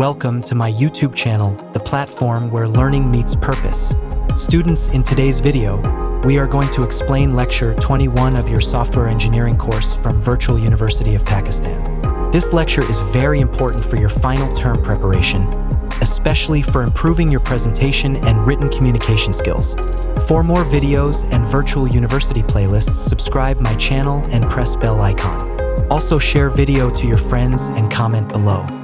Welcome to my YouTube channel, the platform where learning meets purpose. Students, in today's video, we are going to explain Lecture 21 of your Software Engineering course from Virtual University of Pakistan. This lecture is very important for your final term preparation, especially for improving your presentation and written communication skills. For more videos and Virtual University playlists, subscribe my channel and press bell icon. Also share video to your friends and comment below.